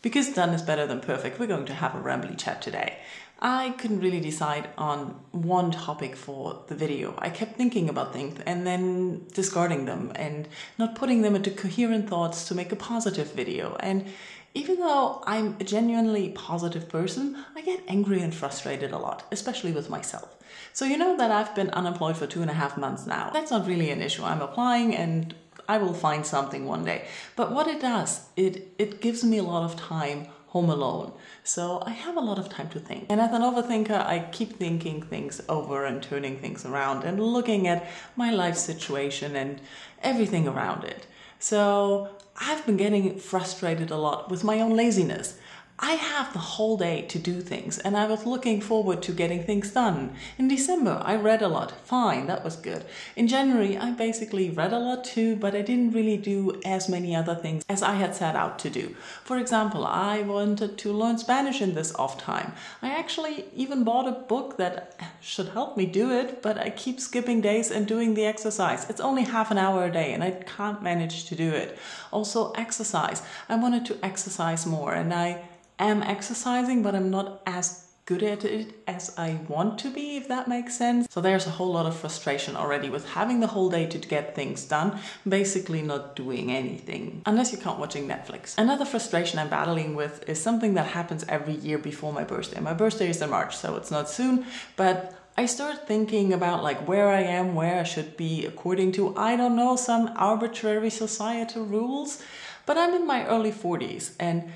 Because done is better than perfect, we're going to have a rambly chat today. I couldn't really decide on one topic for the video. I kept thinking about things and then discarding them and not putting them into coherent thoughts to make a positive video. And even though I'm a genuinely positive person, I get angry and frustrated a lot, especially with myself. So you know that I've been unemployed for 2.5 months now. That's not really an issue. I'm applying and I will find something one day. But what it does, it gives me a lot of time home alone. So I have a lot of time to think. And as an overthinker, I keep thinking things over and turning things around and looking at my life situation and everything around it. So I've been getting frustrated a lot with my own laziness. I have the whole day to do things and I was looking forward to getting things done. In December, I read a lot. Fine, that was good. In January, I basically read a lot too, but I didn't really do as many other things as I had set out to do. For example, I wanted to learn Spanish in this off time. I actually even bought a book that should help me do it, but I keep skipping days and doing the exercise. It's only half an hour a day and I can't manage to do it. Also, exercise. I wanted to exercise more and I am exercising, but I'm not as good at it as I want to be, if that makes sense. So there's a whole lot of frustration already with having the whole day to get things done, basically not doing anything, unless you count watching Netflix. Another frustration I'm battling with is something that happens every year before my birthday. My birthday is in March, so it's not soon, but I start thinking about like where I am, where I should be according to, I don't know, some arbitrary societal rules, but I'm in my early 40s and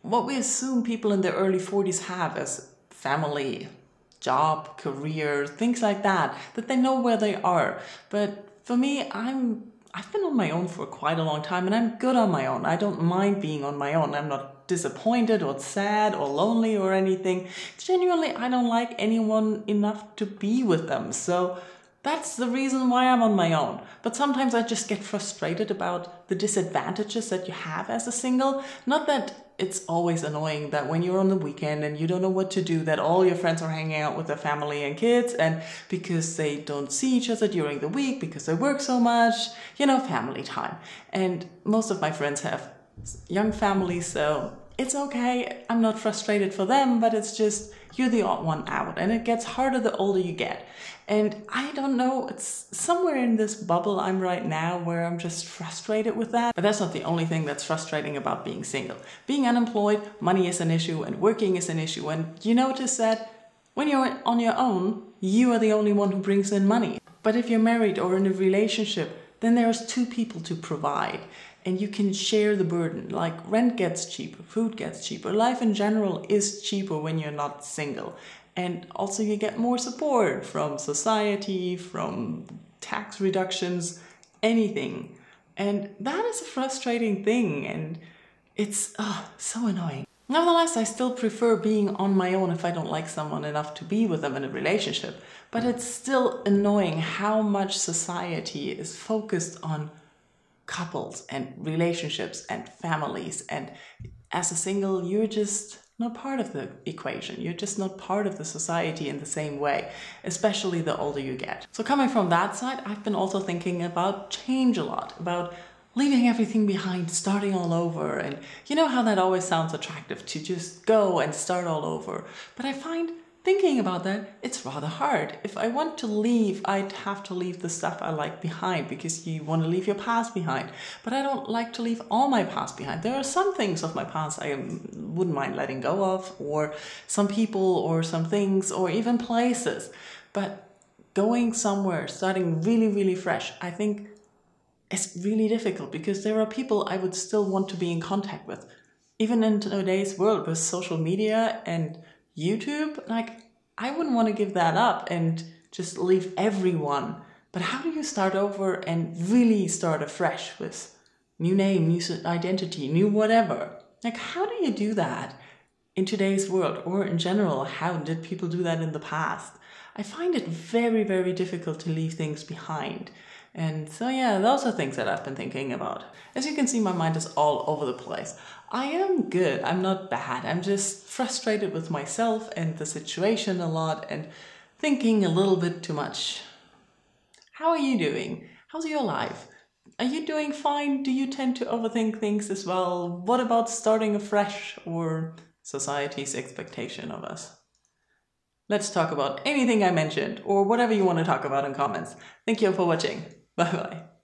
what we assume people in their early 40s have as family, job, career, things like that, that they know where they are. But for me, I've been on my own for quite a long time and I'm good on my own. I don't mind being on my own. I'm not disappointed or sad or lonely or anything. Genuinely, I don't like anyone enough to be with them. So that's the reason why I'm on my own. But sometimes I just get frustrated about the disadvantages that you have as a single. Not that it's always annoying that when you're on the weekend and you don't know what to do, that all your friends are hanging out with their family and kids, and because they don't see each other during the week because they work so much, you know, family time. And most of my friends have young families, so it's okay. I'm not frustrated for them, but it's just you're the odd one out and it gets harder the older you get. And I don't know, it's somewhere in this bubble I'm right now where I'm just frustrated with that. But that's not the only thing that's frustrating about being single. Being unemployed, money is an issue and working is an issue. And you notice that when you're on your own, you are the only one who brings in money. But if you're married or in a relationship, then there's two people to provide. And you can share the burden, like rent gets cheaper, food gets cheaper, life in general is cheaper when you're not single. And also you get more support from society, from tax reductions, anything. And that is a frustrating thing and it's so annoying. Nevertheless, I still prefer being on my own if I don't like someone enough to be with them in a relationship. But it's still annoying how much society is focused on couples and relationships and families. And as a single, you're just not part of the equation. You're just not part of the society in the same way, especially the older you get. So coming from that side, I've been also thinking about change a lot, about leaving everything behind, starting all over. And you know how that always sounds attractive to just go and start all over. But I find thinking about that, it's rather hard. If I want to leave, I'd have to leave the stuff I like behind because you want to leave your past behind. But I don't like to leave all my past behind. There are some things of my past I wouldn't mind letting go of, or some people or some things or even places. But going somewhere, starting really, really fresh, I think it's really difficult because there are people I would still want to be in contact with. Even in today's world with social media and YouTube, like I wouldn't want to give that up and just leave everyone. But how do you start over and really start afresh with new name, new identity, new whatever? Like how do you do that in today's world, or in general, how did people do that in the past? I find it very, very difficult to leave things behind. And so yeah, those are things that I've been thinking about. As you can see, my mind is all over the place. I am good, I'm not bad, I'm just frustrated with myself and the situation a lot and thinking a little bit too much. How are you doing? How's your life? Are you doing fine? Do you tend to overthink things as well? What about starting afresh or society's expectation of us? Let's talk about anything I mentioned or whatever you want to talk about in comments. Thank you for watching. Bye bye.